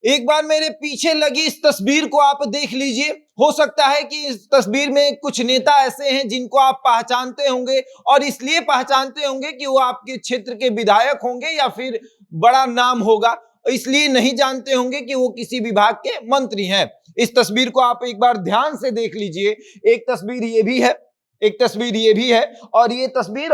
एक बार मेरे पीछे लगी इस तस्वीर को आप देख लीजिए। हो सकता है कि इस तस्वीर में कुछ नेता ऐसे हैं जिनको आप पहचानते होंगे, और इसलिए पहचानते होंगे कि वो आपके क्षेत्र के विधायक होंगे या फिर बड़ा नाम होगा, इसलिए नहीं जानते होंगे कि वो किसी विभाग के मंत्री हैं। इस तस्वीर को आप एक बार ध्यान से देख लीजिए। एक तस्वीर ये भी है, एक तस्वीर ये भी है, और ये तस्वीर,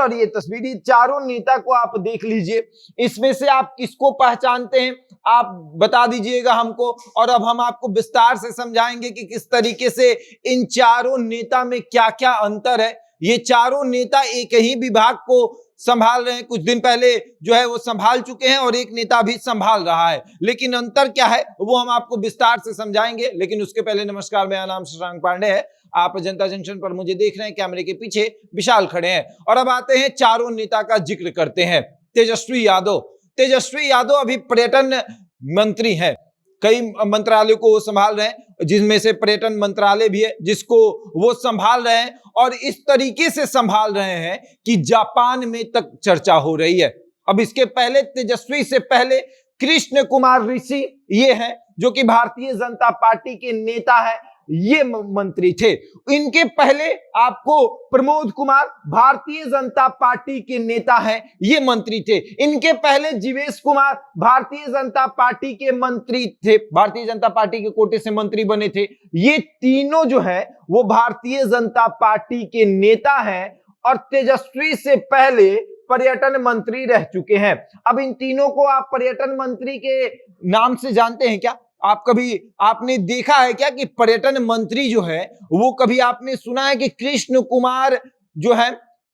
ये चारों नेता को आप देख लीजिए। इसमें से आप किसको पहचानते हैं, आप बता दीजिएगा हमको, और अब हम आपको विस्तार से समझाएंगे कि किस तरीके से इन चारों नेता में क्या क्या अंतर है। ये चारों नेता एक ही विभाग को संभाल रहे हैं, कुछ दिन पहले जो है वो संभाल चुके हैं, और एक नेता भी संभाल रहा है, लेकिन अंतर क्या है वो हम आपको विस्तार से समझाएंगे। लेकिन उसके पहले नमस्कार, मेरा नाम शशांक पांडे है, आप जनता जंक्शन पर मुझे देख रहे हैं, कैमरे के पीछे विशाल खड़े हैं। और अब आते हैं चारों नेता का जिक्र करते हैं। तेजस्वी यादव अभी पर्यटन मंत्री हैं, कई मंत्रालयों को वो संभाल रहे हैं, जिसमें से पर्यटन मंत्रालय भी है जिसको वो संभाल रहे हैं, और इस तरीके से संभाल रहे हैं कि जापान में तक चर्चा हो रही है। अब इसके पहले तेजस्वी से पहले कृष्ण कुमार ऋषि ये हैं जो कि भारतीय जनता पार्टी के नेता है, ये मंत्री थे। इनके पहले आपको प्रमोद कुमार भारतीय जनता पार्टी के नेता हैं, ये मंत्री थे। इनके पहले जीवेश कुमार भारतीय जनता पार्टी के मंत्री थे, भारतीय जनता पार्टी के कोटे से मंत्री बने थे। ये तीनों जो है वो भारतीय जनता पार्टी के नेता हैं, और तेजस्वी से पहले पर्यटन मंत्री रह चुके हैं। अब इन तीनों को आप पर्यटन मंत्री के नाम से जानते हैं क्या? आपने देखा है क्या कि पर्यटन मंत्री जो है वो कभी आपने सुना है कि कृष्ण कुमार जो है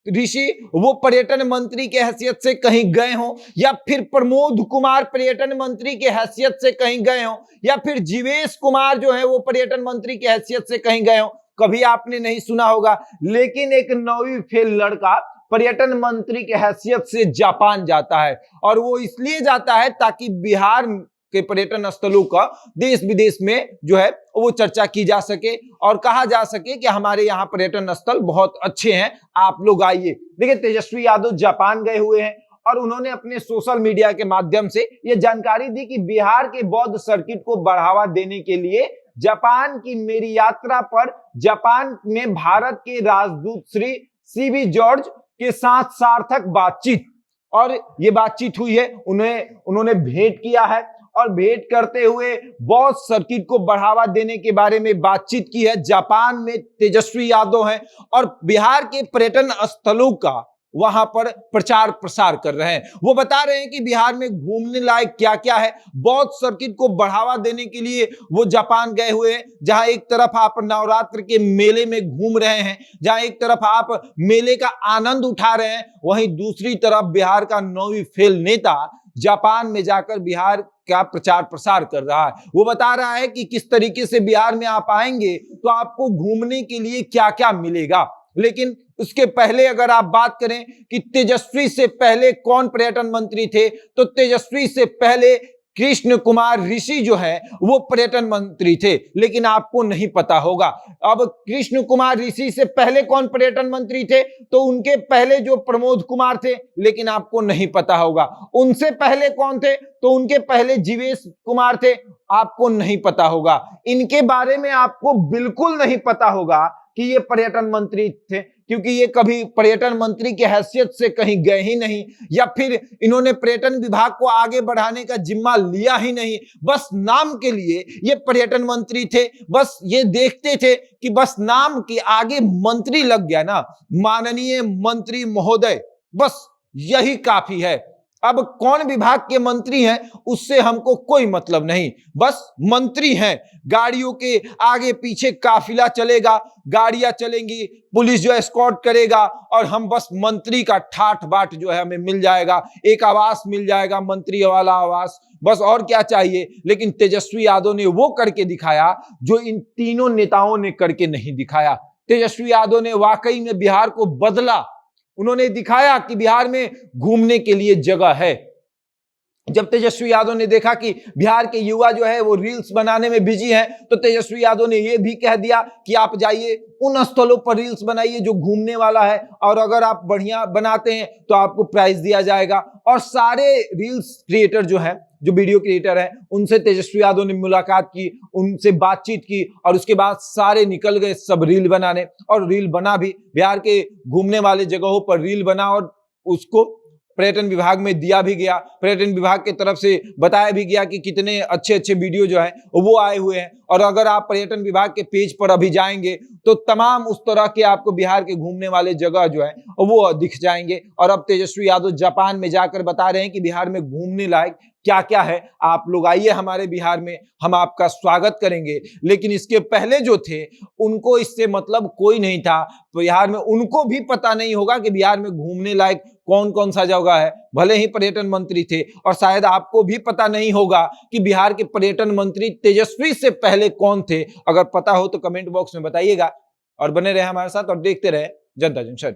ऋषि वो पर्यटन मंत्री के हैसियत से कहीं गए हो, या फिर प्रमोद कुमार पर्यटन मंत्री के हैसियत से कहीं गए हो, या फिर जीवेश कुमार जो है वो पर्यटन मंत्री के हैसियत से कहीं गए हो? कभी आपने नहीं सुना होगा। लेकिन एक 9वीं फेल लड़का पर्यटन मंत्री के हैसियत से जापान जाता है, और वो इसलिए जाता है ताकि बिहार के पर्यटन स्थलों का देश विदेश में जो है वो चर्चा की जा सके, और कहा जा सके कि हमारे यहाँ पर्यटन स्थल बहुत अच्छे हैं, आप लोग आइए। देखिए, तेजस्वी यादव जापान गए हुए हैं, और उन्होंने अपने सोशल मीडिया के माध्यम से ये जानकारी दी कि बिहार के बौद्ध सर्किट को बढ़ावा देने के लिए जापान की मेरी यात्रा पर जापान में भारत के राजदूत श्री CB जॉर्ज के साथ सार्थक बातचीत, और ये बातचीत हुई है, उन्होंने भेंट किया है, और भेंट करते हुए बौद्ध सर्किट को बढ़ावा देने के बारे में बातचीत की है। जापान में तेजस्वी यादव हैं, और बिहार के पर्यटन स्थलों का वहां पर प्रचार प्रसार कर रहे हैं। वो बता रहे हैं कि बिहार में घूमने लायक क्या क्या है। बौद्ध सर्किट को बढ़ावा देने के लिए वो जापान गए हुए हैं, जहां एक तरफ आप नवरात्र के मेले में घूम रहे हैं, जहां एक तरफ आप मेले का आनंद उठा रहे हैं, वहीं दूसरी तरफ बिहार का 9वीं फेल नेता जापान में जाकर बिहार का प्रचार प्रसार कर रहा है। वो बता रहा है कि किस तरीके से बिहार में आप आएंगे तो आपको घूमने के लिए क्या क्या मिलेगा। लेकिन उसके पहले अगर आप बात करें कि तेजस्वी से पहले कौन पर्यटन मंत्री थे, तो तेजस्वी से पहले कृष्ण कुमार ऋषि जो है वो पर्यटन मंत्री थे, लेकिन आपको नहीं पता होगा। अब कृष्ण कुमार ऋषि से पहले कौन पर्यटन मंत्री थे, तो उनके पहले जो प्रमोद कुमार थे, लेकिन आपको नहीं पता होगा। उनसे पहले कौन थे, तो उनके पहले जीवेश कुमार थे, आपको नहीं पता होगा। इनके बारे में आपको बिल्कुल नहीं पता होगा कि ये पर्यटन मंत्री थे, क्योंकि ये कभी पर्यटन मंत्री की हैसियत से कहीं गए ही नहीं, या फिर इन्होंने पर्यटन विभाग को आगे बढ़ाने का जिम्मा लिया ही नहीं। बस नाम के लिए ये पर्यटन मंत्री थे, बस ये देखते थे कि बस नाम के आगे मंत्री लग गया ना, माननीय मंत्री महोदय, बस यही काफी है। अब कौन विभाग के मंत्री हैं उससे हमको कोई मतलब नहीं, बस मंत्री हैं। गाड़ियों के आगे पीछे काफिला चलेगा, गाड़ियां चलेंगी, पुलिस जो एस्कॉर्ट करेगा, और हम बस मंत्री का ठाठ बाट जो है हमें मिल जाएगा, एक आवास मिल जाएगा, मंत्री वाला आवास, बस और क्या चाहिए। लेकिन तेजस्वी यादव ने वो करके दिखाया जो इन तीनों नेताओं ने करके नहीं दिखाया। तेजस्वी यादव ने वाकई में बिहार को बदला, उन्होंने दिखाया कि बिहार में घूमने के लिए जगह है। जब तेजस्वी यादव ने देखा कि बिहार के युवा जो है वो रील्स बनाने में बिजी हैं, तो तेजस्वी यादव ने ये भी कह दिया कि आप जाइए उन स्थलों पर रील्स बनाइए जो घूमने वाला है, और अगर आप बढ़िया बनाते हैं तो आपको प्राइज दिया जाएगा। और सारे रील्स क्रिएटर जो है जो वीडियो क्रिएटर है, उनसे तेजस्वी यादव ने मुलाकात की, उनसे बातचीत की और उसके बाद सारे निकल गए सब रील बनाने। और रील बना भी, बिहार के घूमने वाले जगहों पर रील बना और उसको पर्यटन विभाग में दिया भी गया। पर्यटन विभाग की तरफ से बताया भी गया कि कितने अच्छे अच्छे वीडियो जो है वो आए हुए हैं। और अगर आप पर्यटन विभाग के पेज पर अभी जाएंगे तो तमाम उस तरह के आपको बिहार के घूमने वाले जगह जो है वो दिख जाएंगे। और अब तेजस्वी यादव जापान में जाकर बता रहे हैं कि बिहार में घूमने लायक क्या क्या है, आप लोग आइए हमारे बिहार में, हम आपका स्वागत करेंगे। लेकिन इसके पहले जो थे उनको इससे मतलब कोई नहीं था। बिहार में उनको भी पता नहीं होगा कि बिहार में घूमने लायक कौन कौन सा जगह है, भले ही पर्यटन मंत्री थे। और शायद आपको भी पता नहीं होगा कि बिहार के पर्यटन मंत्री तेजस्वी से पहले कौन थे। अगर पता हो तो कमेंट बॉक्स में बताइएगा और बने रहे हमारे साथ और देखते रहे जनता जंक्शन।